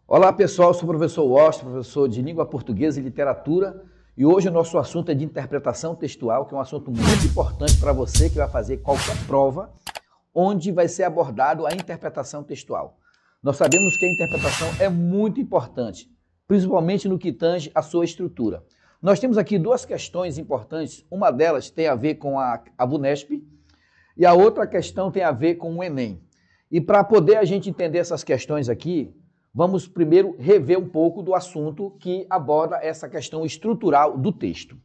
Olá pessoal, sou o professor Washington, professor de Língua Portuguesa e Literatura, e hoje o nosso assunto é de interpretação textual, que é um assunto muito importante para você que vai fazer qualquer prova, onde vai ser abordado a interpretação textual. Nós sabemos que a interpretação é muito importante, principalmente no que tange a sua estrutura. Nós temos aqui duas questões importantes, uma delas tem a ver com a VUNESP e a outra questão tem a ver com o Enem. E para poder a gente entender essas questões aqui, vamos primeiro rever um pouco do assunto que aborda essa questão estrutural do texto.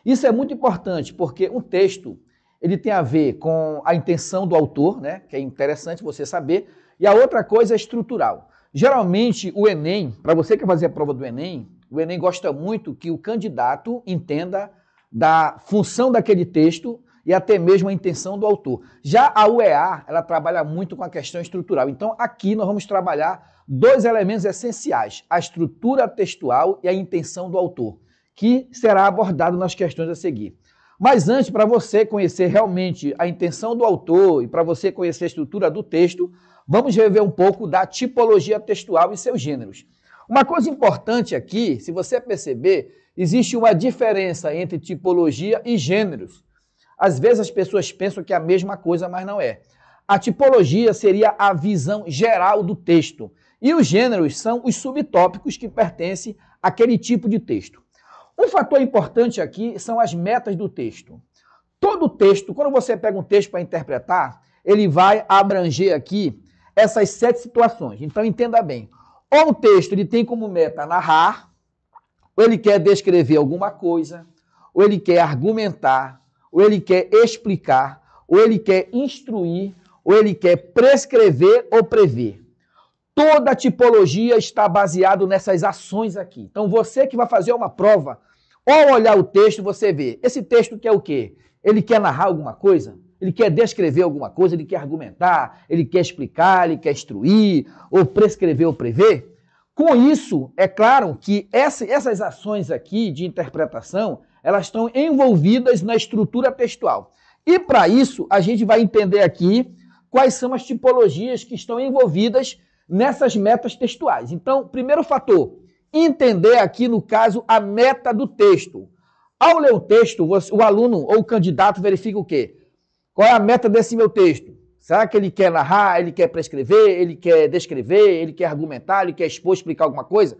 Isso é muito importante porque um texto ele tem a ver com a intenção do autor, né, que é interessante você saber, e a outra coisa é estrutural. Geralmente o Enem, para você que vai fazer a prova do Enem, o Enem gosta muito que o candidato entenda da função daquele texto e até mesmo a intenção do autor. Já a UEA, ela trabalha muito com a questão estrutural. Então aqui nós vamos trabalhar dois elementos essenciais, a estrutura textual e a intenção do autor, que será abordado nas questões a seguir. Mas antes, para você conhecer realmente a intenção do autor e para você conhecer a estrutura do texto, vamos rever um pouco da tipologia textual e seus gêneros. Uma coisa importante aqui, se você perceber, existe uma diferença entre tipologia e gêneros. Às vezes as pessoas pensam que é a mesma coisa, mas não é. A tipologia seria a visão geral do texto. E os gêneros são os subtópicos que pertencem àquele tipo de texto. Um fator importante aqui são as metas do texto. Todo texto, quando você pega um texto para interpretar, ele vai abranger aqui essas 7 situações. Então entenda bem. Ou o texto ele tem como meta narrar, ou ele quer descrever alguma coisa, ou ele quer argumentar, ou ele quer explicar, ou ele quer instruir, ou ele quer prescrever ou prever. Toda a tipologia está baseada nessas ações aqui. Então, você que vai fazer uma prova, ao olhar o texto, você vê, esse texto quer o quê? Ele quer narrar alguma coisa? Ele quer descrever alguma coisa? Ele quer argumentar? Ele quer explicar? Ele quer instruir? Ou prescrever ou prever? Com isso, é claro que essas ações aqui de interpretação, elas estão envolvidas na estrutura textual. E para isso, a gente vai entender aqui quais são as tipologias que estão envolvidas nessas metas textuais. Então, primeiro fator, entender aqui, no caso, a meta do texto. Ao ler o texto, o aluno ou o candidato verifica o quê? Qual é a meta desse meu texto? Será que ele quer narrar, ele quer prescrever, ele quer descrever, ele quer argumentar, ele quer expor, explicar alguma coisa?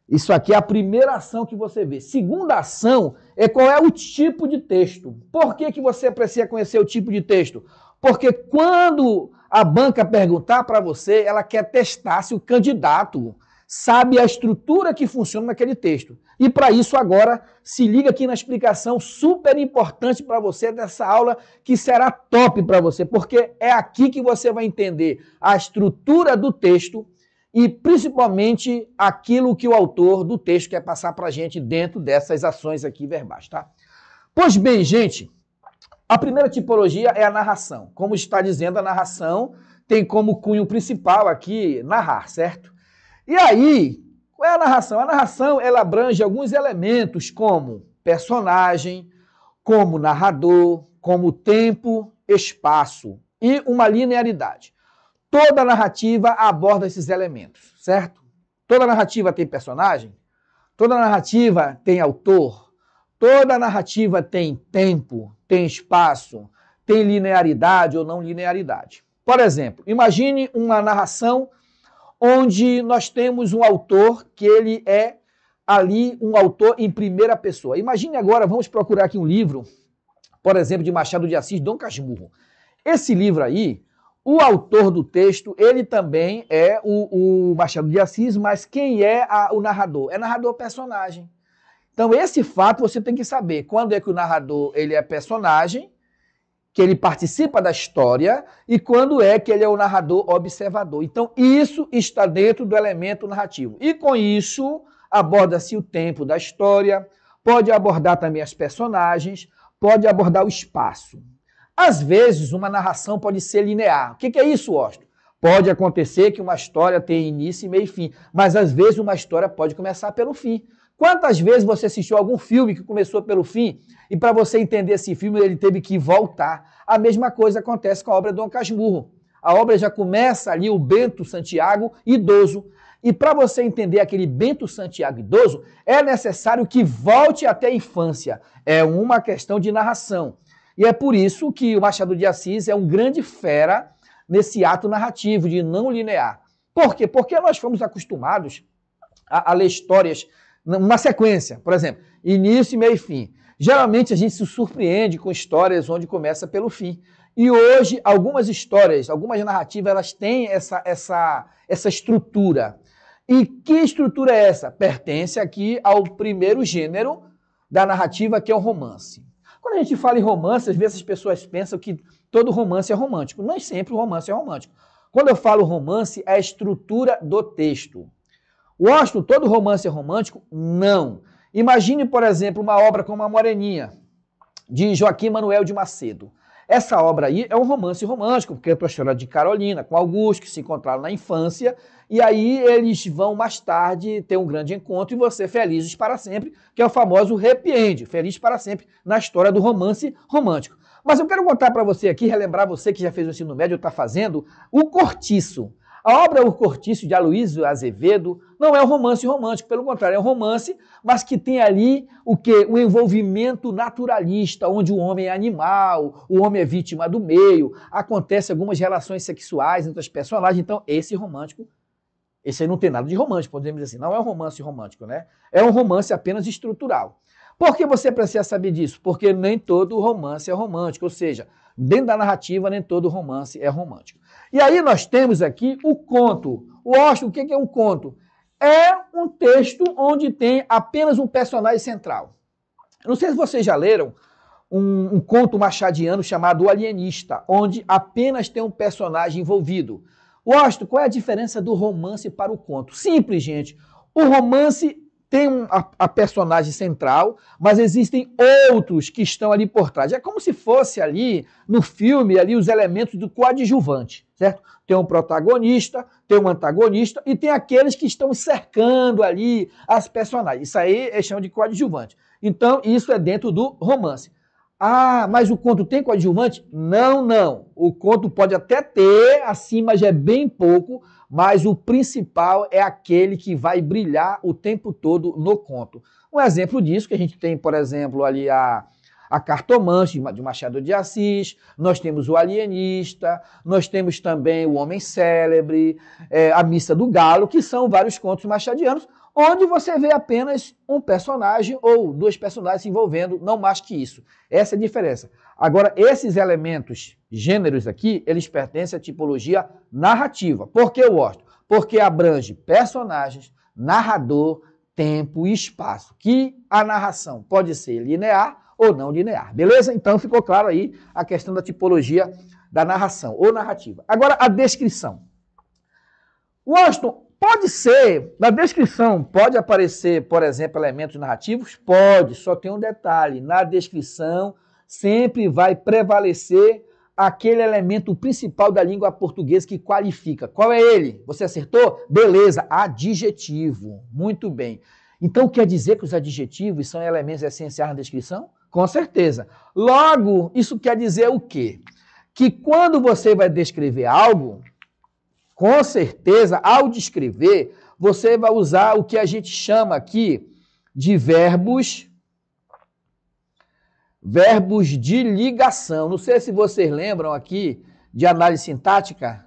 Isso aqui é a primeira ação que você vê. Segunda ação é qual é o tipo de texto. Por que você precisa conhecer o tipo de texto? Porque quando a banca perguntar para você, ela quer testar se o candidato sabe a estrutura que funciona naquele texto. E para isso agora, se liga aqui na explicação super importante para você dessa aula, que será top para você, porque é aqui que você vai entender a estrutura do texto e principalmente aquilo que o autor do texto quer passar para a gente dentro dessas ações aqui verbais, tá? Pois bem, gente, a primeira tipologia é a narração. Como está dizendo, a narração tem como cunho principal aqui narrar, certo? E aí, qual é a narração? A narração, ela abrange alguns elementos como personagem, como narrador, como tempo, espaço e uma linearidade. Toda narrativa aborda esses elementos, certo? Toda narrativa tem personagem, toda narrativa tem autor, toda narrativa tem tempo, tem espaço, tem linearidade ou não linearidade. Por exemplo, imagine uma narração onde nós temos um autor que ele é ali um autor em primeira pessoa. Imagine agora, vamos procurar aqui um livro, por exemplo, de Machado de Assis, Dom Casmurro. Esse livro aí, o autor do texto, ele também é o Machado de Assis, mas quem é o narrador? É narrador personagem. Então, esse fato você tem que saber. Quando é que o narrador ele é personagem, que ele participa da história, e quando é que ele é o narrador observador. Então, isso está dentro do elemento narrativo. E com isso, aborda-se o tempo da história, pode abordar também as personagens, pode abordar o espaço. Às vezes, uma narração pode ser linear. O que é isso, Washington? Pode acontecer que uma história tenha início, meio e fim, mas às vezes uma história pode começar pelo fim. Quantas vezes você assistiu algum filme que começou pelo fim e para você entender esse filme ele teve que voltar? A mesma coisa acontece com a obra Dom Casmurro. A obra já começa ali, o Bento Santiago, idoso. E para você entender aquele Bento Santiago idoso, é necessário que volte até a infância. É uma questão de narração. E é por isso que o Machado de Assis é um grande fera nesse ato narrativo de não linear. Por quê? Porque nós fomos acostumados a ler histórias numa sequência. Por exemplo, início, meio e fim. Geralmente a gente se surpreende com histórias onde começa pelo fim. E hoje, algumas histórias, algumas narrativas, elas têm essa estrutura. E que estrutura é essa? Pertence aqui ao primeiro gênero da narrativa, que é o romance. Quando a gente fala em romance, às vezes as pessoas pensam que todo romance é romântico. Nem sempre o romance é romântico. Quando eu falo romance, é a estrutura do texto. Washington, todo romance é romântico? Não. Imagine, por exemplo, uma obra como A Moreninha, de Joaquim Manuel de Macedo. Essa obra aí é um romance romântico, porque é a história de Carolina com Augusto, que se encontraram na infância, e aí eles vão mais tarde ter um grande encontro e vão ser felizes para sempre, que é o famoso happy end, feliz para sempre, na história do romance romântico. Mas eu quero contar para você aqui, relembrar você que já fez o ensino médio ou está fazendo, O Cortiço. A obra O Cortiço, de Aloysio Azevedo, não é um romance romântico, pelo contrário, é um romance, mas que tem ali o quê? Um envolvimento naturalista, onde o homem é animal, o homem é vítima do meio, acontece algumas relações sexuais entre os personagens, então esse aí não tem nada de romântico, podemos dizer assim, não é um romance romântico, né? É um romance apenas estrutural. Por que você precisa saber disso? Porque nem todo romance é romântico, ou seja, dentro da narrativa, nem todo romance é romântico. E aí nós temos aqui o conto. Washington, o que é um conto? É um texto onde tem apenas um personagem central. Não sei se vocês já leram um conto machadiano chamado O Alienista, onde apenas tem um personagem envolvido. Washington, qual é a diferença do romance para o conto? Simples, gente. O romance tem a personagem central, mas existem outros que estão ali por trás. É como se fosse ali, no filme, ali os elementos do coadjuvante, certo? Tem um protagonista, tem um antagonista e tem aqueles que estão cercando ali as personagens. Isso aí é chamado de coadjuvante. Então, isso é dentro do romance. Ah, mas o conto tem coadjuvante? Não, não. O conto pode até ter, assim, mas é bem pouco, mas o principal é aquele que vai brilhar o tempo todo no conto. Um exemplo disso que a gente tem, por exemplo, ali a Cartomante, de Machado de Assis, nós temos o Alienista, nós temos também o Homem Célebre, a Missa do Galo, que são vários contos machadianos, onde você vê apenas um personagem ou dois personagens se envolvendo, não mais que isso. Essa é a diferença. Agora, esses elementos, gêneros aqui, eles pertencem à tipologia narrativa. Por que o Washington? Porque abrange personagens, narrador, tempo e espaço, que a narração pode ser linear ou não linear. Beleza? Então ficou claro aí a questão da tipologia da narração ou narrativa. Agora, a descrição. Washington, pode ser, na descrição pode aparecer, por exemplo, elementos narrativos? Pode, só tem um detalhe. Na descrição sempre vai prevalecer aquele elemento principal da língua portuguesa que qualifica. Qual é ele? Você acertou? Beleza, adjetivo. Muito bem. Então quer dizer que os adjetivos são elementos essenciais na descrição? Com certeza. Logo, isso quer dizer o quê? Que quando você vai descrever algo, com certeza, ao descrever, você vai usar o que a gente chama aqui de verbos de ligação. Não sei se vocês lembram aqui de análise sintática.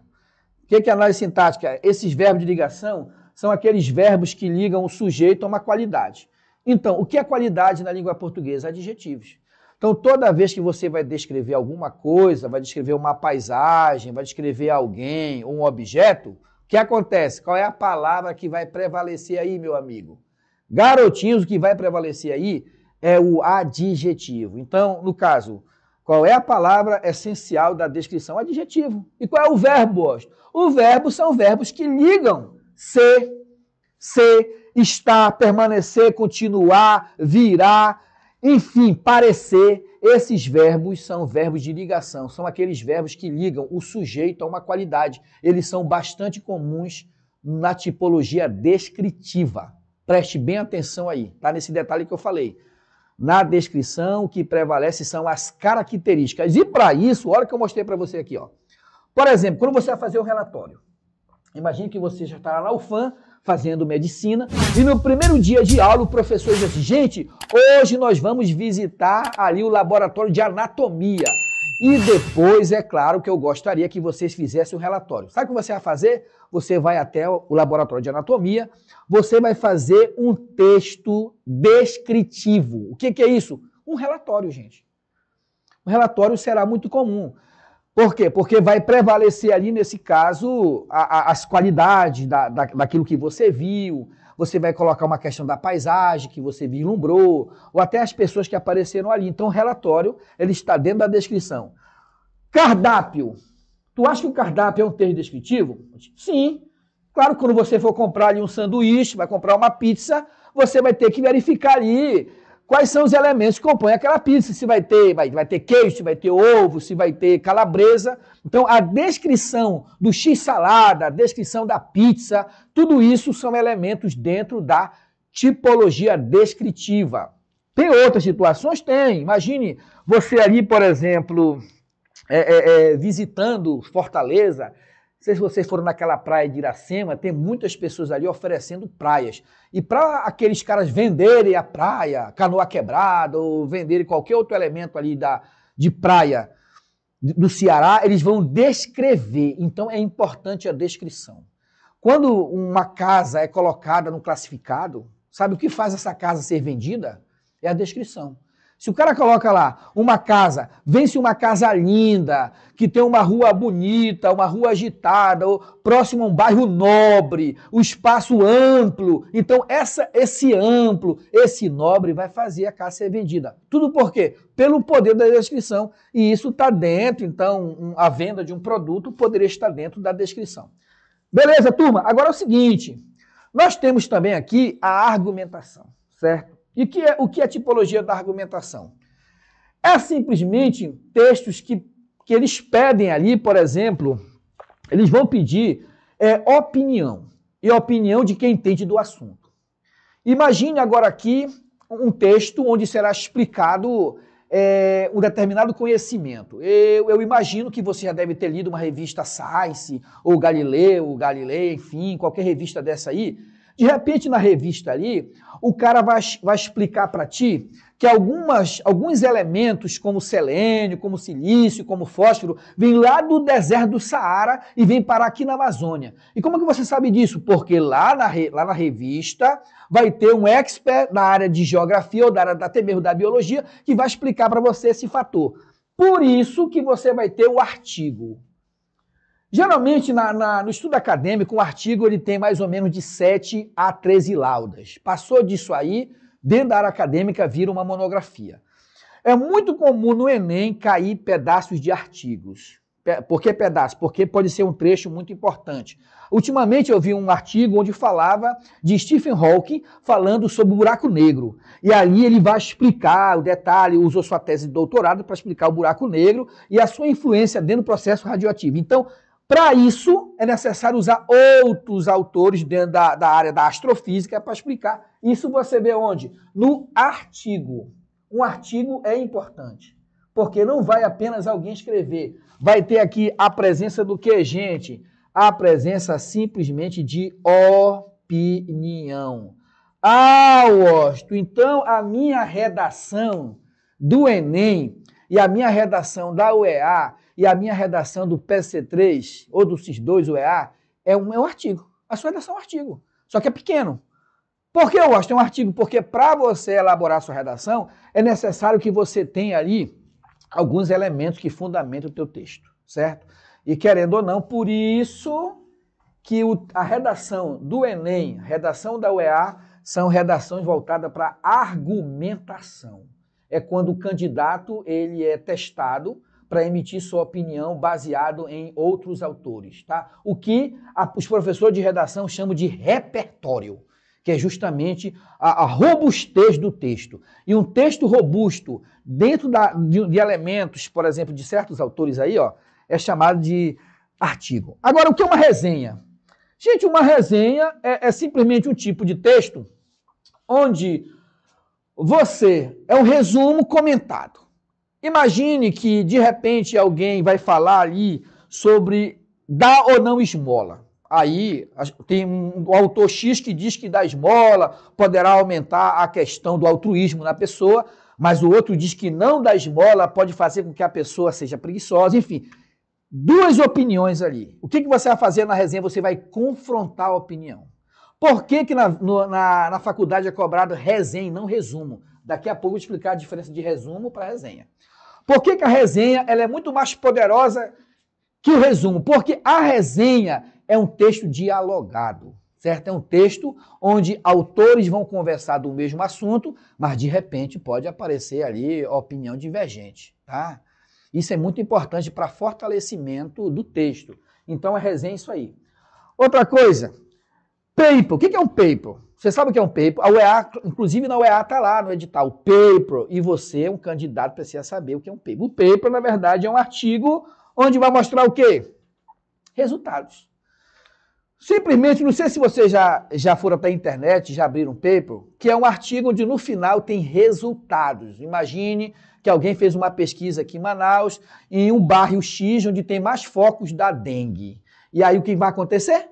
O que é análise sintática? Esses verbos de ligação são aqueles verbos que ligam o sujeito a uma qualidade. Então, o que é qualidade na língua portuguesa? Adjetivos. Então, toda vez que você vai descrever alguma coisa, vai descrever uma paisagem, vai descrever alguém, um objeto, o que acontece? Qual é a palavra que vai prevalecer aí, meu amigo? Garotinhos, o que vai prevalecer aí é o adjetivo. Então, no caso, qual é a palavra essencial da descrição? Adjetivo. E qual é o verbo hoje? O verbo são verbos que ligam ser, estar, permanecer, continuar, virar, enfim, parecer. Esses verbos são verbos de ligação, são aqueles verbos que ligam o sujeito a uma qualidade. Eles são bastante comuns na tipologia descritiva. Preste bem atenção aí, tá? Nesse detalhe que eu falei. Na descrição, o que prevalece são as características. E para isso, olha o que eu mostrei para você aqui, ó. Por exemplo, quando você vai fazer um relatório, imagine que você já está lá na UFAM fazendo medicina, e no primeiro dia de aula o professor disse assim, gente, hoje nós vamos visitar ali o laboratório de anatomia. E depois, é claro, que eu gostaria que vocês fizessem o relatório. Sabe o que você vai fazer? Você vai até o laboratório de anatomia, você vai fazer um texto descritivo. O que é isso? Um relatório, gente. O relatório será muito comum. Por quê? Porque vai prevalecer ali, nesse caso, as qualidades daquilo que você viu, você vai colocar uma questão da paisagem que você vislumbrou, ou até as pessoas que apareceram ali. Então, o relatório, ele está dentro da descrição. Cardápio. Tu acha que o cardápio é um texto descritivo? Sim. Claro, quando você for comprar ali um sanduíche, vai comprar uma pizza, você vai ter que verificar ali quais são os elementos que compõem aquela pizza. Se vai ter queijo, se vai ter ovo, se vai ter calabresa. Então, a descrição do x-salada, a descrição da pizza, tudo isso são elementos dentro da tipologia descritiva. Tem outras situações? Tem. Imagine você ali, por exemplo, visitando Fortaleza. Não sei se vocês foram naquela praia de Iracema, tem muitas pessoas ali oferecendo praias. E para aqueles caras venderem a praia, canoa quebrada, ou venderem qualquer outro elemento ali de praia do Ceará, eles vão descrever. Então é importante a descrição. Quando uma casa é colocada no classificado, sabe o que faz essa casa ser vendida? É a descrição. Se o cara coloca lá uma casa, vence uma casa linda, que tem uma rua bonita, uma rua agitada, próximo a um bairro nobre, um espaço amplo. Então, esse amplo, esse nobre vai fazer a casa ser vendida. Tudo por quê? Pelo poder da descrição. E isso está dentro, então, a venda de um produto poderia estar dentro da descrição. Beleza, turma? Agora é o seguinte, nós temos também aqui a argumentação, certo? E o que é a tipologia da argumentação? É simplesmente textos que eles pedem ali, por exemplo, eles vão pedir opinião, e opinião de quem entende do assunto. Imagine agora aqui um texto onde será explicado um determinado conhecimento. Eu imagino que você já deve ter lido uma revista Science, ou Galileu, enfim, qualquer revista dessa aí. De repente, na revista ali, o cara vai explicar para ti que alguns elementos, como selênio, como silício, como fósforo, vêm lá do deserto do Saara e vêm parar aqui na Amazônia. E como é que você sabe disso? Porque lá na revista vai ter um expert da área de geografia ou até mesmo da biologia que vai explicar para você esse fator. Por isso que você vai ter o artigo. Geralmente, no estudo acadêmico, um artigo ele tem mais ou menos de 7 a 13 laudas. Passou disso aí, dentro da área acadêmica, vira uma monografia. É muito comum no Enem cair pedaços de artigos. Por que pedaço? Porque pode ser um trecho muito importante. Ultimamente eu vi um artigo onde falava de Stephen Hawking falando sobre o buraco negro. E ali ele vai explicar o detalhe, usou sua tese de doutorado para explicar o buraco negro e a sua influência dentro do processo radioativo. Então, para isso, é necessário usar outros autores dentro da área da astrofísica para explicar. Isso você vê onde? No artigo. Um artigo é importante, porque não vai apenas alguém escrever. Vai ter aqui a presença do que, gente? A presença simplesmente de opinião. Ah, Washington, então a minha redação do Enem e a minha redação da UEA e a minha redação do PSC3 ou do CIS2 UEA é um artigo. A sua redação é um artigo, só que é pequeno. Por que eu gosto de um artigo? Porque para você elaborar a sua redação, é necessário que você tenha ali alguns elementos que fundamentam o teu texto, certo? E querendo ou não, por isso que a redação do Enem, a redação da UEA, são redações voltadas para argumentação. É quando o candidato ele é testado para emitir sua opinião baseado em outros autores, tá? O que os professores de redação chamam de repertório, que é justamente a robustez do texto. E um texto robusto dentro de elementos, por exemplo, de certos autores aí, ó, é chamado de artigo. Agora, o que é uma resenha? Gente, uma resenha é simplesmente um tipo de texto onde é um resumo comentado. Imagine que, de repente, alguém vai falar ali sobre dar ou não esmola. Aí tem um autor X que diz que dar esmola poderá aumentar a questão do altruísmo na pessoa, mas o outro diz que não dar esmola pode fazer com que a pessoa seja preguiçosa, enfim. Duas opiniões ali. O que você vai fazer na resenha? Você vai confrontar a opinião. Por que na faculdade é cobrado resenha e não resumo? Daqui a pouco eu vou explicar a diferença de resumo para resenha. Por que a resenha ela é muito mais poderosa que o resumo? Porque a resenha é um texto dialogado, certo? É um texto onde autores vão conversar do mesmo assunto, mas de repente pode aparecer ali opinião divergente, tá? Isso é muito importante para fortalecimento do texto. Então, a resenha é isso aí. Outra coisa, paper. O que é um paper? Você sabe o que é um paper? A UEA, inclusive na UEA está lá no edital, paper, e você, um candidato, precisa saber o que é um paper. O paper, na verdade, é um artigo onde vai mostrar o quê? Resultados. Simplesmente, não sei se vocês já foram para a internet, já abriram um paper, que é um artigo onde no final tem resultados. Imagine que alguém fez uma pesquisa aqui em Manaus, em um bairro X, onde tem mais focos da dengue. E aí o que vai acontecer?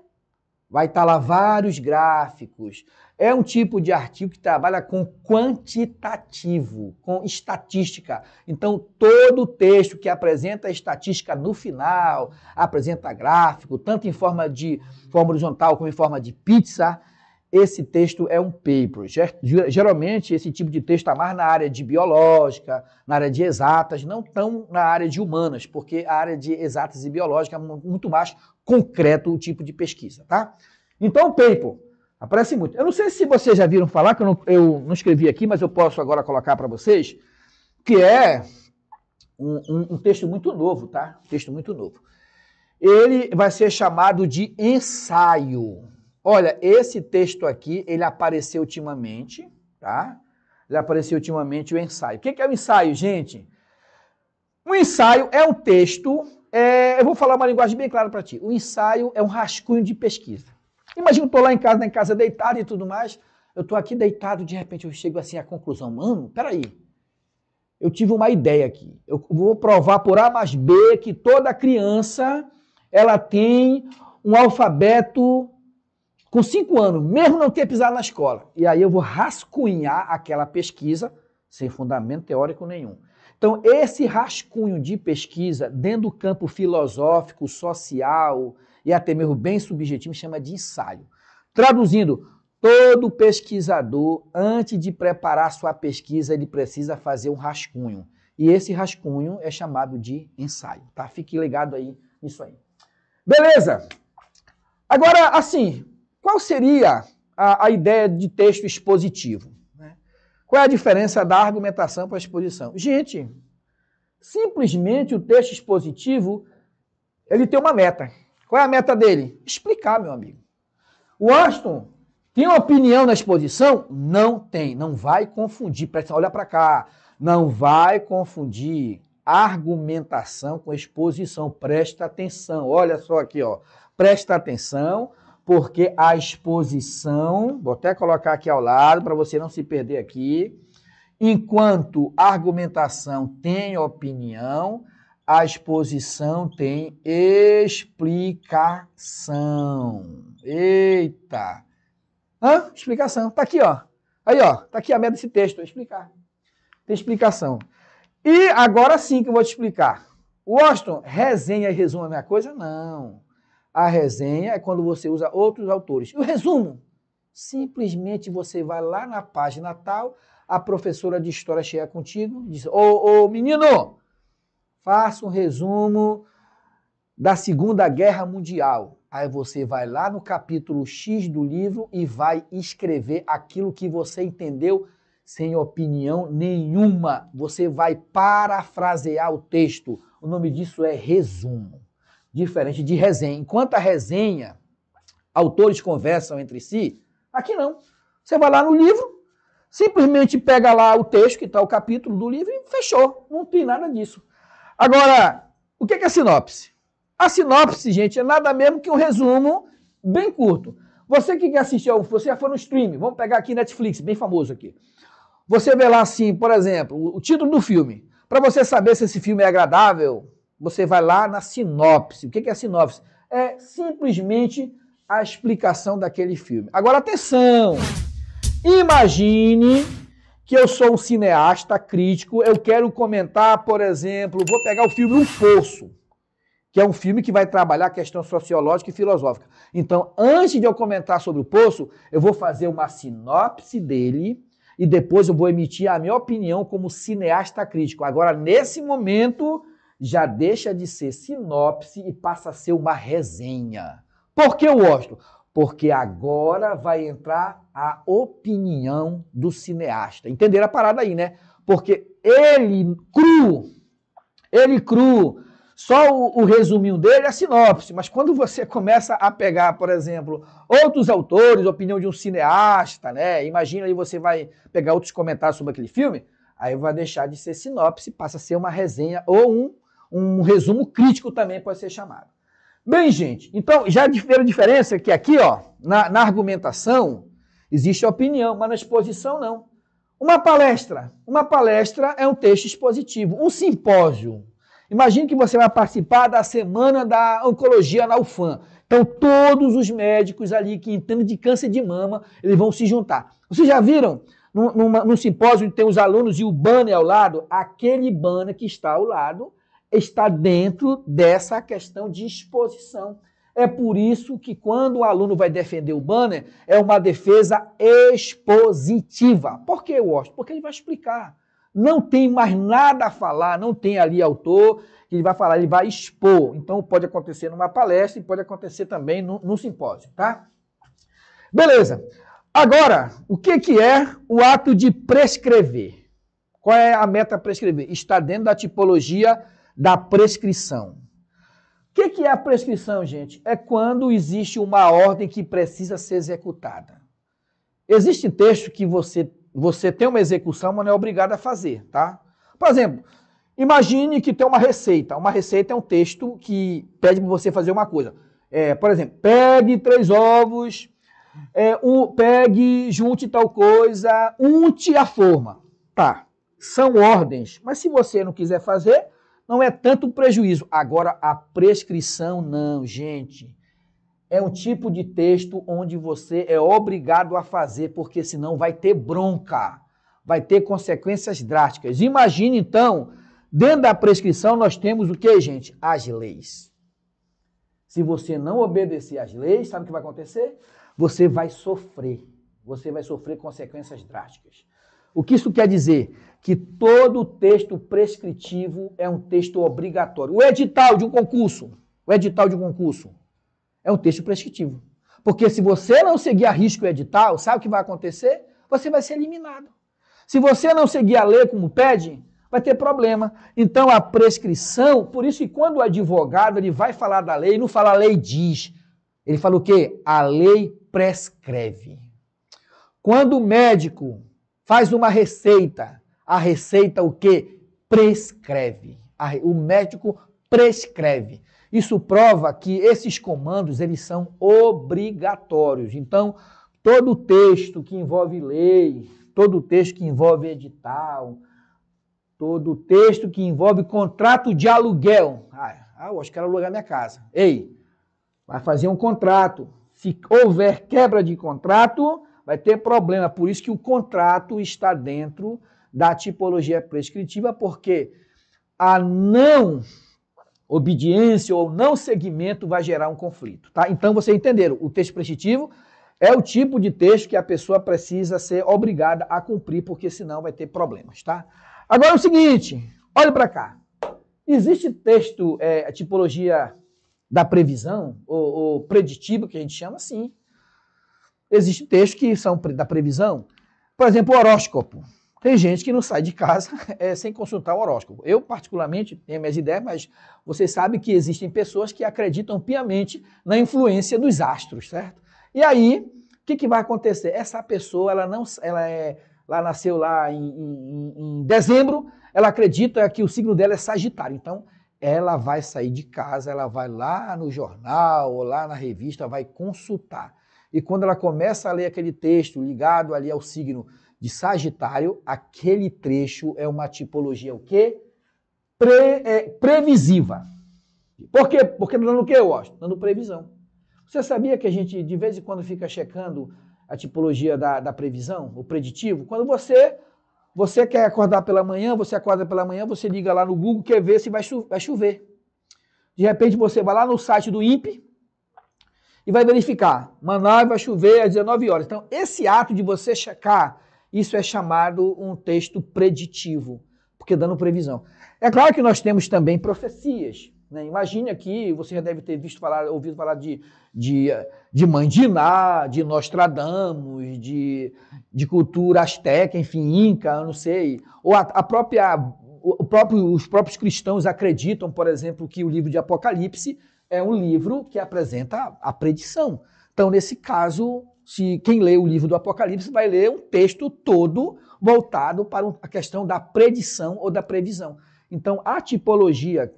Vai estar lá vários gráficos. É um tipo de artigo que trabalha com quantitativo, com estatística. Então, todo texto que apresenta estatística no final, apresenta gráfico, tanto em forma horizontal como em forma de pizza, esse texto é um paper. Geralmente, esse tipo de texto está mais na área de biológica, na área de exatas, não tão na área de humanas, porque a área de exatas e biológica é muito mais concreto o tipo de pesquisa, tá? Então, o paper aparece muito. Eu não sei se vocês já viram falar, que eu não escrevi aqui, mas eu posso agora colocar para vocês, que é um texto muito novo, tá? Texto muito novo. Ele vai ser chamado de ensaio. Olha, esse texto aqui, ele apareceu ultimamente, tá? Ele apareceu ultimamente, o ensaio. O que é o ensaio, gente? O ensaio é um texto, eu vou falar uma linguagem bem clara para ti. O ensaio é um rascunho de pesquisa. Imagina, eu estou lá em casa deitado e tudo mais, eu estou aqui deitado, de repente eu chego assim à conclusão, mano, peraí, eu tive uma ideia aqui, eu vou provar por A mais B que toda criança, ela tem um alfabeto com 5 anos, mesmo não ter pisado na escola. E aí eu vou rascunhar aquela pesquisa sem fundamento teórico nenhum. Então, esse rascunho de pesquisa, dentro do campo filosófico, social e até mesmo bem subjetivo, chama de ensaio. Traduzindo, todo pesquisador, antes de preparar sua pesquisa, ele precisa fazer um rascunho. E esse rascunho é chamado de ensaio, tá? Fique ligado aí nisso aí. Beleza! Agora, assim, qual seria a ideia de texto expositivo? Qual é a diferença da argumentação para a exposição? Gente, simplesmente o texto expositivo, ele tem uma meta. Qual é a meta dele? Explicar, meu amigo. O Washington tem uma opinião na exposição? Não tem. Não vai confundir. Olha para cá. Não vai confundir argumentação com exposição. Presta atenção. Olha só aqui, ó. Presta atenção, porque a exposição, vou até colocar aqui ao lado para você não se perder aqui, enquanto a argumentação tem opinião, a exposição tem explicação. Eita! Explicação. Tá aqui, ó. Aí, ó. Tá aqui a meta desse texto. Explicar. Tem explicação. E agora sim que eu vou te explicar. Washington, resenha e resumo é a mesma coisa? Não. A resenha é quando você usa outros autores. E o resumo? Simplesmente você vai lá na página tal, a professora de história chega contigo e diz, ô menino, faça um resumo da Segunda Guerra Mundial. Aí você vai lá no capítulo X do livro e vai escrever aquilo que você entendeu sem opinião nenhuma. Você vai parafrasear o texto. O nome disso é resumo. Diferente de resenha. Enquanto a resenha, autores conversam entre si, aqui não. Você vai lá no livro, simplesmente pega lá o texto, que está o capítulo do livro, e fechou. Não tem nada disso. Agora, o que é sinopse? A sinopse, gente, é nada mesmo que um resumo bem curto. Você que quer assistir, você já foi no stream, vamos pegar aqui Netflix, bem famoso aqui. Você vê lá assim, por exemplo, o título do filme. Para você saber se esse filme é agradável, você vai lá na sinopse. O que é a sinopse? É simplesmente a explicação daquele filme. Agora, atenção! Imagine que eu sou um cineasta crítico, eu quero comentar, por exemplo, vou pegar o filme O Poço, que é um filme que vai trabalhar a questão sociológica e filosófica. Então, antes de eu comentar sobre o Poço, eu vou fazer uma sinopse dele e depois eu vou emitir a minha opinião como cineasta crítico. Agora, nesse momento, já deixa de ser sinopse e passa a ser uma resenha. Por que, Washington? Porque agora vai entrar a opinião do cineasta. Entenderam a parada aí, né? Porque ele cru, só o resuminho dele é a sinopse, mas quando você começa a pegar, por exemplo, outros autores, opinião de um cineasta, né? Imagina aí você vai pegar outros comentários sobre aquele filme, aí vai deixar de ser sinopse, passa a ser uma resenha ou um resumo crítico também pode ser chamado. Bem, gente, então já a diferença é que aqui, ó, na argumentação, existe a opinião, mas na exposição não. Uma palestra é um texto expositivo. Um simpósio. Imagine que você vai participar da Semana da Oncologia na UFAM. Então, todos os médicos ali que entendem de câncer de mama, eles vão se juntar. Vocês já viram, num simpósio tem os alunos e o banner ao lado? Aquele banner que está ao lado está dentro dessa questão de exposição. É por isso que quando o aluno vai defender o banner, é uma defesa expositiva. Por que, Washington? Porque ele vai explicar. Não tem mais nada a falar, não tem ali autor que ele vai falar, ele vai expor. Então pode acontecer numa palestra e pode acontecer também no simpósio, tá? Beleza. Agora, o que é o ato de prescrever? Qual é a meta prescrever? Está dentro da tipologia da prescrição. O que é a prescrição, gente? É quando existe uma ordem que precisa ser executada. Existe texto que você tem uma execução, mas não é obrigado a fazer, tá? Por exemplo, imagine que tem uma receita. Uma receita é um texto que pede para você fazer uma coisa. Por exemplo, pegue 3 ovos, junte tal coisa, unte a forma. Tá, são ordens, mas se você não quiser fazer, não é tanto prejuízo. Agora, a prescrição não, gente. É um tipo de texto onde você é obrigado a fazer, porque senão vai ter bronca, vai ter consequências drásticas. Imagine, então, dentro da prescrição nós temos o que, gente? As leis. Se você não obedecer às leis, sabe o que vai acontecer? Você vai sofrer consequências drásticas. O que isso quer dizer? Que todo texto prescritivo é um texto obrigatório. O edital de um concurso é um texto prescritivo. Porque se você não seguir a risco o edital, sabe o que vai acontecer? Você vai ser eliminado. Se você não seguir a lei como pede, vai ter problema. Então a prescrição, por isso que quando o advogado ele vai falar da lei, não fala a lei diz. Ele fala o quê? A lei prescreve. Quando o médico faz uma receita, a receita o quê? Prescreve. O médico prescreve. Isso prova que esses comandos eles são obrigatórios. Então, todo texto que envolve lei, todo texto que envolve edital, todo texto que envolve contrato de aluguel. Eu acho que quero alugar minha casa. Ei, vai fazer um contrato. Se houver quebra de contrato, vai ter problema. Por isso que o contrato está dentro da tipologia prescritiva, porque a não obediência ou não seguimento vai gerar um conflito, tá? Então, vocês entenderam, o texto prescritivo é o tipo de texto que a pessoa precisa ser obrigada a cumprir, porque senão vai ter problemas, tá? Agora é o seguinte, olha para cá. Existe texto, a tipologia da previsão, ou preditiva, que a gente chama assim. Existem textos que são da previsão. Por exemplo, o horóscopo. Tem gente que não sai de casa sem consultar o horóscopo. Eu, particularmente, tenho minhas ideias, mas vocês sabem que existem pessoas que acreditam piamente na influência dos astros, certo? E aí, o que vai acontecer? Essa pessoa, ela nasceu lá em dezembro, ela acredita que o signo dela é Sagitário. Então, ela vai sair de casa, ela vai lá no jornal ou lá na revista, vai consultar. E quando ela começa a ler aquele texto ligado ali ao signo de Sagitário, aquele trecho é uma tipologia o quê? Previsiva. Por quê? Porque dando o quê, eu acho? Dando previsão. Você sabia que a gente de vez em quando fica checando a tipologia da previsão, o preditivo? Quando você quer acordar pela manhã, você acorda pela manhã, você liga lá no Google, quer ver se vai chover. De repente você vai lá no site do INPE e vai verificar, Manaus vai chover às 19 horas. Então, esse ato de você checar, isso é chamado um texto preditivo, porque dando previsão. É claro que nós temos também profecias. Né? Imagine aqui, você já deve ter ouvido falar de Mãe de Iná, de Nostradamus, de cultura asteca, enfim, inca, eu não sei. Ou os próprios cristãos acreditam, por exemplo, que o livro de Apocalipse é um livro que apresenta a predição. Então, nesse caso, quem lê o livro do Apocalipse vai ler um texto todo voltado para a questão da predição ou da previsão. Então, a tipologia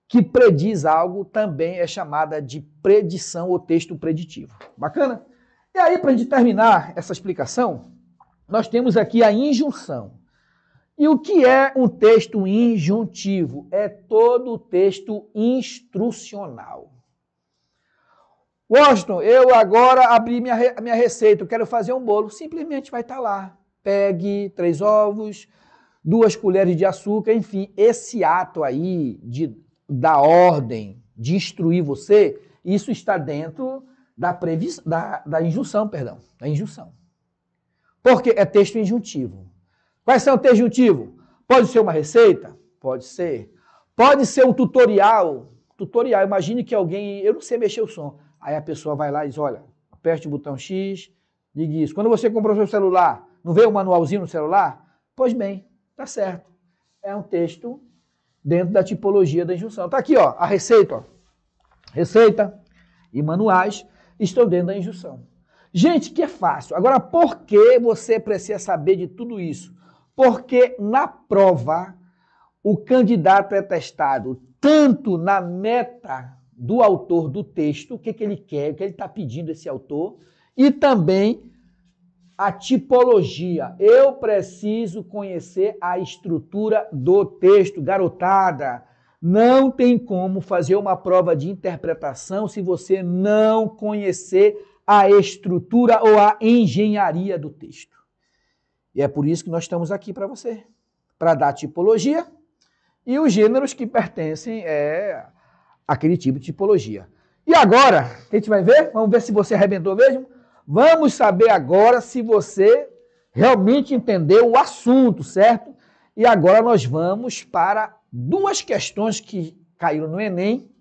que prediz algo também é chamada de predição ou texto preditivo. Bacana? E aí, para a gente terminar essa explicação, nós temos aqui a injunção. E o que é um texto injuntivo? É todo o texto instrucional. Washington, eu agora abri minha receita, eu quero fazer um bolo. Simplesmente vai estar lá. Pegue 3 ovos, 2 colheres de açúcar, enfim. Esse ato aí da ordem de instruir você, isso está dentro da injunção, perdão. Da injunção. Porque é texto injuntivo. Quais são o texto injuntivo? Pode ser uma receita? Pode ser. Pode ser um tutorial. Tutorial, imagine que alguém, eu não sei mexer o som. Aí a pessoa vai lá e diz, olha, aperte o botão X, ligue isso. Quando você comprou seu celular, não veio um manualzinho no celular? Pois bem, tá certo. É um texto dentro da tipologia da injunção. Tá aqui, ó, a receita, ó. Receita e manuais estão dentro da injunção. Gente, que é fácil. Agora, por que você precisa saber de tudo isso? Porque na prova, o candidato é testado tanto na meta do autor do texto, o que ele quer, o que ele está pedindo esse autor, e também a tipologia. Eu preciso conhecer a estrutura do texto. Garotada, não tem como fazer uma prova de interpretação se você não conhecer a estrutura ou a engenharia do texto. E é por isso que nós estamos aqui para você, para dar tipologia e os gêneros que pertencem àquele tipo de tipologia. E agora, a gente vai ver? Vamos ver se você arrebentou mesmo? Vamos saber agora se você realmente entendeu o assunto, certo? E agora nós vamos para 2 questões que caíram no Enem.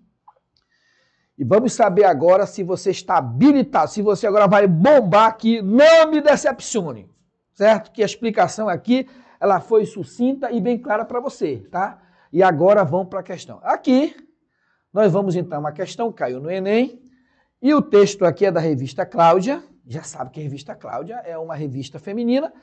E vamos saber agora se você está habilitado, se você agora vai bombar aqui, não me decepcione. Certo? Que a explicação aqui, ela foi sucinta e bem clara para você, tá? E agora vamos para a questão. Aqui, nós vamos então, uma questão caiu no Enem, e o texto aqui é da revista Cláudia, já sabe que a revista Cláudia é uma revista feminina,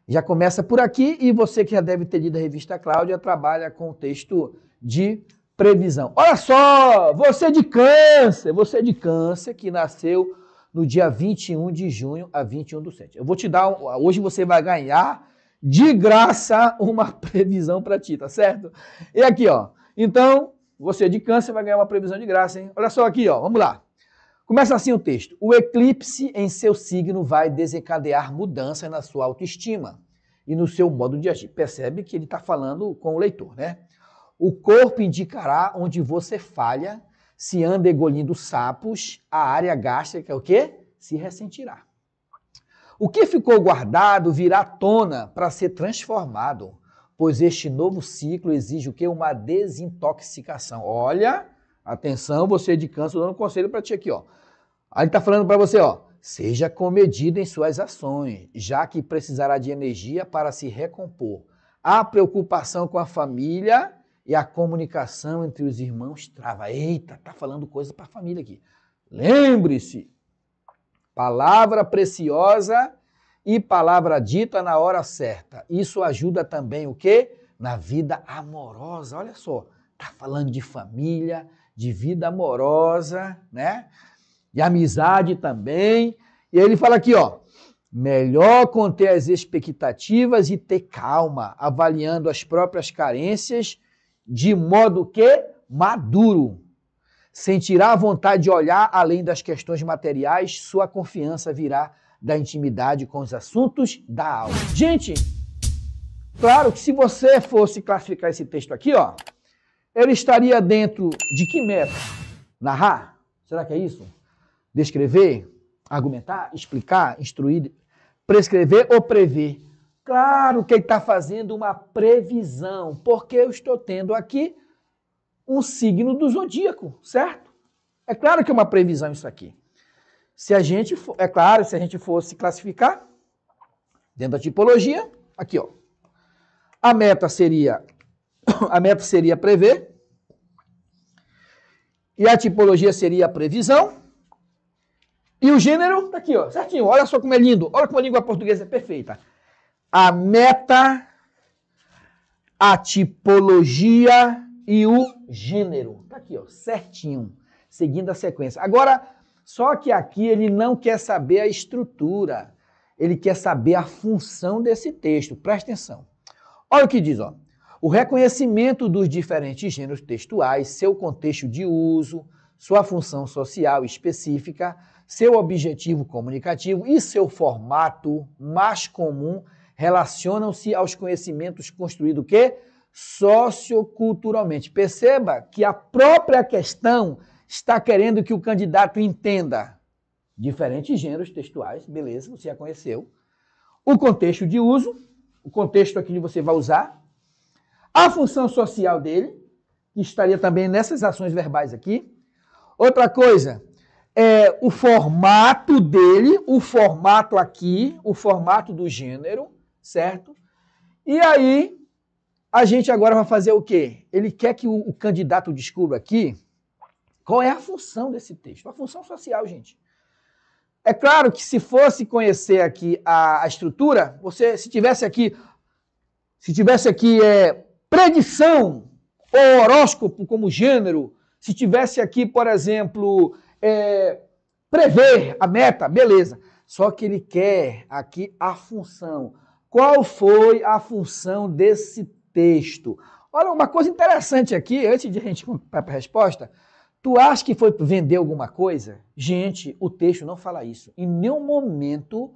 já começa por aqui, e você que já deve ter lido a revista Cláudia, trabalha com o texto de previsão. Olha só, você de câncer que nasceu no dia 21 de junho a 21/7. Eu vou te dar, hoje você vai ganhar de graça uma previsão para ti, tá certo? E aqui, ó, então, você de câncer vai ganhar uma previsão de graça, hein? Olha só aqui, ó, vamos lá. Começa assim o texto. O eclipse em seu signo vai desencadear mudanças na sua autoestima e no seu modo de agir. Percebe que ele está falando com o leitor, né? O corpo indicará onde você falha. Se anda engolindo sapos, a área gástrica, o quê? Se ressentirá. O que ficou guardado virá à tona para ser transformado, pois este novo ciclo exige o quê? Uma desintoxicação. Olha, atenção, você de câncer, dando um conselho para ti aqui, ó. Aí ele está falando para você, ó, seja comedido em suas ações, já que precisará de energia para se recompor. A preocupação com a família e a comunicação entre os irmãos trava. Eita, tá falando coisa para a família aqui. Lembre-se, palavra preciosa e palavra dita na hora certa. Isso ajuda também o quê? Na vida amorosa. Olha só, tá falando de família, de vida amorosa, né? De amizade também. E aí ele fala aqui, ó, melhor conter as expectativas e ter calma, avaliando as próprias carências de modo que maduro. sentirá a vontade de olhar além das questões materiais, sua confiança virá da intimidade com os assuntos da alma. Gente, claro que se você fosse classificar esse texto aqui, ó, ele estaria dentro de que meta? Narrar? Será que é isso? Descrever? Argumentar? Explicar? Instruir? Prescrever ou prever? Claro que ele está fazendo uma previsão, porque eu estou tendo aqui um signo do zodíaco, certo? É claro que é uma previsão isso aqui. Se a gente fosse classificar dentro da tipologia, aqui, ó. A meta seria prever, e a tipologia seria a previsão, e o gênero tá aqui, ó, certinho. Olha só como é lindo, olha como a língua portuguesa é perfeita. A meta, a tipologia e o gênero. Tá aqui, ó, certinho, seguindo a sequência. Agora, só que aqui ele não quer saber a estrutura, ele quer saber a função desse texto. Presta atenção. Olha o que diz, ó. O reconhecimento dos diferentes gêneros textuais, seu contexto de uso, sua função social específica, seu objetivo comunicativo e seu formato mais comum relacionam-se aos conhecimentos construídos o quê? Socioculturalmente. Perceba que a própria questão está querendo que o candidato entenda diferentes gêneros textuais, beleza, você já conheceu, o contexto de uso, o contexto aqui que você vai usar, a função social dele, que estaria também nessas ações verbais aqui. Outra coisa, o formato dele, o formato aqui, o formato do gênero, certo? E aí, a gente agora vai fazer o quê? Ele quer que o candidato descubra aqui qual é a função desse texto. A função social, gente. É claro que se fosse conhecer aqui a estrutura, se tivesse aqui predição ou horóscopo como gênero, se tivesse aqui, por exemplo, prever a meta, beleza. Só que ele quer aqui a função. Qual foi a função desse texto? Olha, uma coisa interessante aqui, antes de a gente ir para a resposta, tu acha que foi vender alguma coisa? Gente, o texto não fala isso. Em nenhum momento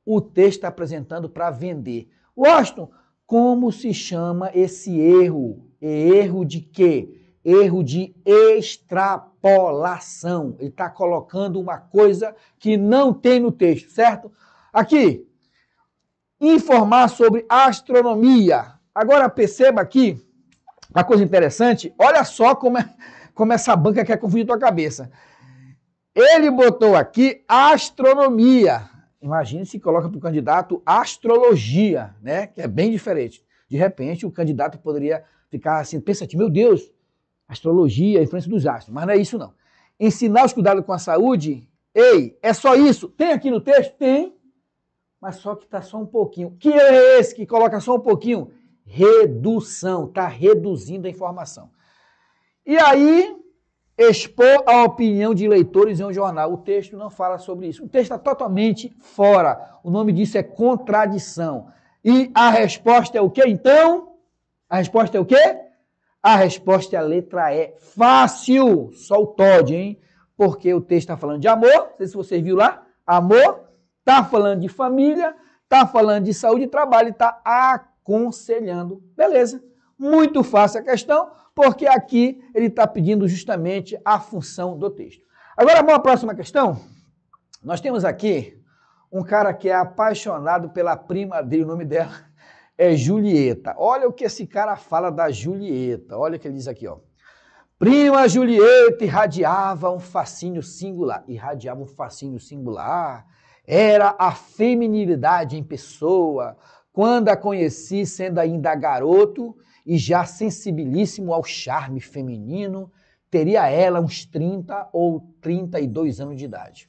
o texto está apresentando para vender. Washington, como se chama esse erro? Erro de quê? Erro de extrapolação. Ele está colocando uma coisa que não tem no texto, certo? Aqui, informar sobre astronomia. Agora perceba aqui, uma coisa interessante, olha só como essa banca quer confundir tua cabeça. Ele botou aqui astronomia. Imagine se coloca para o candidato astrologia, né? Que é bem diferente. De repente, o candidato poderia ficar assim, pensativo, meu Deus, astrologia, a influência dos astros. Mas não é isso, não. Ensinar os cuidados com a saúde, ei, é só isso? Tem aqui no texto? Tem. Mas só que está só um pouquinho. Que é esse que coloca só um pouquinho? Redução. Está reduzindo a informação. E aí, expor a opinião de leitores em um jornal. O texto não fala sobre isso. O texto está totalmente fora. O nome disso é contradição. E a resposta é o quê, então? A resposta é o quê? A resposta é a letra E. Fácil. Só o Todd, hein? Porque o texto está falando de amor. Não sei se você viu lá. Amor. Está falando de família. Está falando de saúde e trabalho. Está aconselhando. Beleza. Muito fácil a questão, porque aqui ele está pedindo justamente a função do texto. Agora, vamos à próxima questão. Nós temos aqui um cara que é apaixonado pela prima dele, o nome dela é Julieta. Olha o que esse cara fala da Julieta. Olha o que ele diz aqui, ó. Prima Julieta irradiava um fascínio singular. Irradiava um fascínio singular. Era a feminilidade em pessoa. Quando a conheci, sendo ainda garoto e já sensibilíssimo ao charme feminino, teria ela uns 30 ou 32 anos de idade.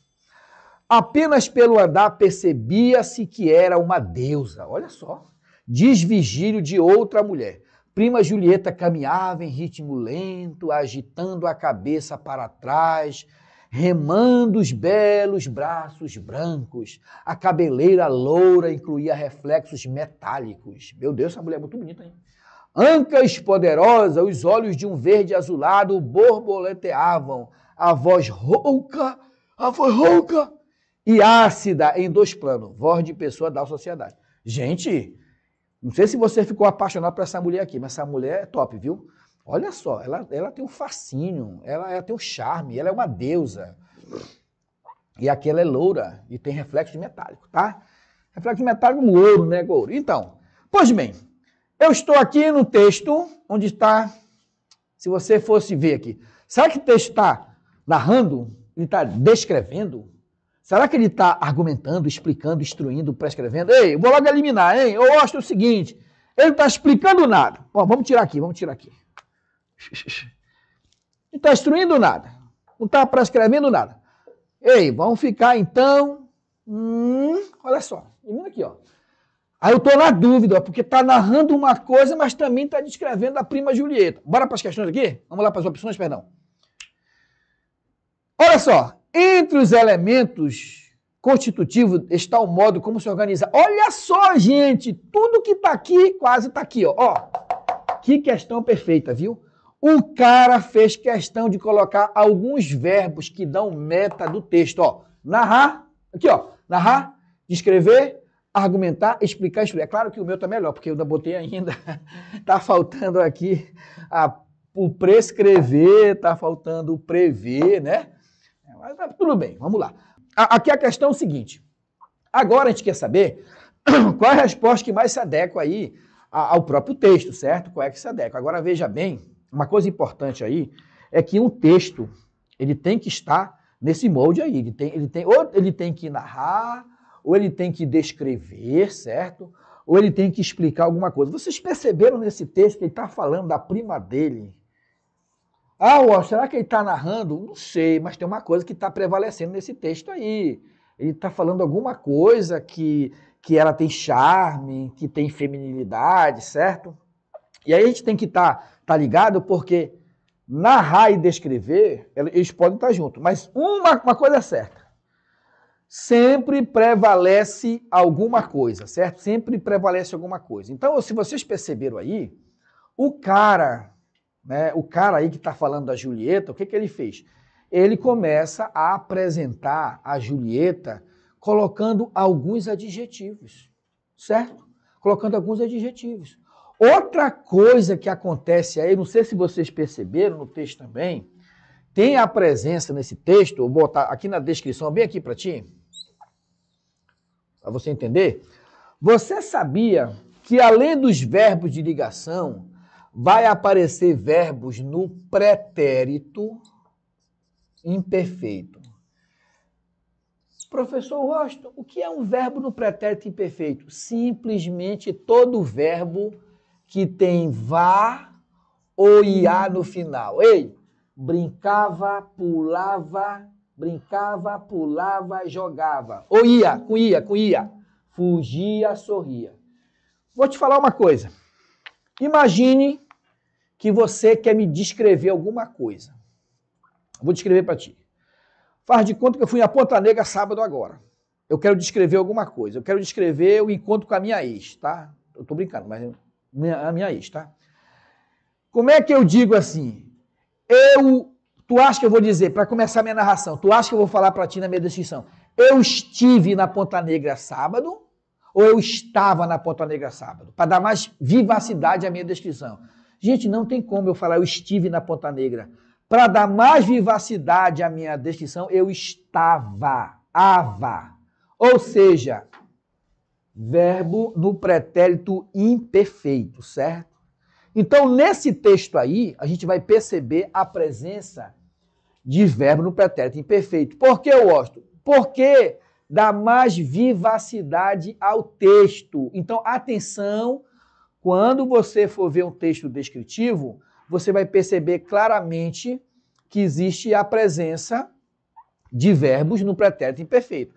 Apenas pelo andar percebia-se que era uma deusa, olha só, desvigílio de outra mulher. Prima Julieta caminhava em ritmo lento, agitando a cabeça para trás, remando os belos braços brancos. A cabeleira loura incluía reflexos metálicos. Meu Deus, essa mulher é muito bonita, hein? Ancas poderosas, os olhos de um verde azulado borboleteavam, a voz rouca e ácida em 2 planos, voz de pessoa da sociedade. Gente, não sei se você ficou apaixonado por essa mulher aqui, mas essa mulher é top, viu? Olha só, ela tem um fascínio, ela tem um charme, ela é uma deusa. E aqui ela é loura e tem reflexo de metálico, tá? Reflexo de metálico no ouro, né, ouro? Então, pois bem, eu estou aqui no texto onde está, se você fosse ver aqui, será que o texto está narrando? Ele está descrevendo? Será que ele está argumentando, explicando, instruindo, prescrevendo? Ei, eu vou logo eliminar, hein? Eu acho o seguinte, ele não está explicando nada. Bom, vamos tirar aqui. Não está instruindo nada. Não está prescrevendo nada. Ei, vamos ficar então... olha só, elimina aqui, ó. Aí eu estou na dúvida, ó, porque está narrando uma coisa, mas também está descrevendo a prima Julieta. Bora para as questões aqui? Vamos lá para as opções, perdão. Olha só, entre os elementos constitutivos está o modo como se organiza. Olha só, gente, tudo que está aqui, quase está aqui, ó. Que questão perfeita, viu? O cara fez questão de colocar alguns verbos que dão meta do texto, ó. Narrar, aqui, ó. Narrar, descrever, argumentar, explicar, instruir. É claro que o meu tá melhor, porque eu ainda botei ainda. Tá faltando aqui o prescrever, tá faltando o prever, né? Mas tá, tudo bem, vamos lá. Aqui a questão é o seguinte. Agora a gente quer saber qual é a resposta que mais se adequa aí ao próprio texto, certo? Qual é que se adequa? Agora veja bem, uma coisa importante aí é que um texto, ele tem que estar nesse molde aí. Ou ele tem que narrar, ou ele tem que descrever, certo? Ou ele tem que explicar alguma coisa. Vocês perceberam nesse texto que ele está falando da prima dele? Será que ele está narrando? Não sei, mas tem uma coisa que está prevalecendo nesse texto aí. Ele está falando alguma coisa que ela tem charme, que tem feminilidade, certo? E aí a gente tem que estar ligado, porque narrar e descrever, eles podem estar juntos. Mas uma coisa é certa. Sempre prevalece alguma coisa, certo? Sempre prevalece alguma coisa. Então, se vocês perceberam aí, o cara aí que está falando da Julieta, o que ele fez? Ele começa a apresentar a Julieta colocando alguns adjetivos, certo? Colocando alguns adjetivos. Outra coisa que acontece aí, não sei se vocês perceberam no texto também, tem a presença nesse texto, vou botar aqui na descrição, bem aqui para ti, para você entender. Você sabia que além dos verbos de ligação, vai aparecer verbos no pretérito imperfeito? Professor Washington, o que é um verbo no pretérito imperfeito? Simplesmente todo verbo que tem vá ou iá no final. Ei, brincava, pulava, jogava. Ou ia, com ia. Fugia, sorria. Vou te falar uma coisa. Imagine que você quer me descrever alguma coisa. Vou descrever para ti. Faz de conta que eu fui na Ponta Negra sábado agora. Eu quero descrever alguma coisa. Eu quero descrever o encontro com a minha ex, tá? Eu tô brincando, mas a minha ex, tá? Como é que eu digo assim? Tu acha que eu vou dizer, para começar a minha narração, tu acha que eu vou falar para ti na minha descrição, eu estive na Ponta Negra sábado ou eu estava na Ponta Negra sábado? Para dar mais vivacidade à minha descrição. Gente, não tem como eu falar eu estive na Ponta Negra. Para dar mais vivacidade à minha descrição, eu estava, Ou seja, verbo no pretérito imperfeito, certo? Então, nesse texto aí, a gente vai perceber a presença de verbo no pretérito imperfeito. Por que, Washington? Porque dá mais vivacidade ao texto. Então, atenção, quando você for ver um texto descritivo, você vai perceber claramente que existe a presença de verbos no pretérito imperfeito.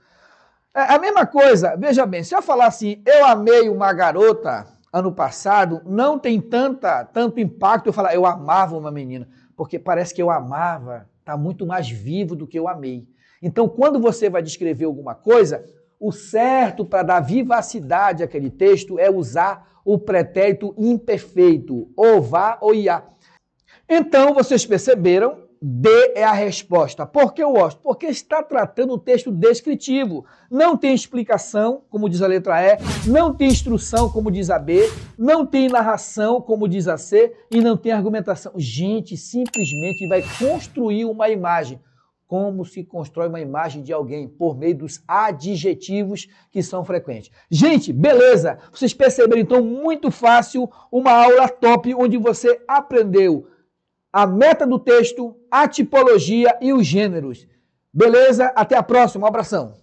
A mesma coisa, veja bem, se eu falar assim, eu amei uma garota ano passado, não tem tanto impacto eu falar eu amava uma menina, porque parece que eu amava está muito mais vivo do que eu amei. Então, quando você vai descrever alguma coisa, O certo para dar vivacidade àquele texto é usar o pretérito imperfeito, ou vá ou iá. Então, vocês perceberam, D é a resposta. Por que eu gosto? Porque está tratando um texto descritivo. Não tem explicação, como diz a letra E, não tem instrução, como diz a B, não tem narração, como diz a C, e não tem argumentação. Gente, simplesmente vai construir uma imagem. Como se constrói uma imagem de alguém? Por meio dos adjetivos que são frequentes. Gente, beleza? Vocês perceberam, então, muito fácil, uma aula top, onde você aprendeu a meta do texto, a tipologia e os gêneros. Beleza? Até a próxima. Um abração.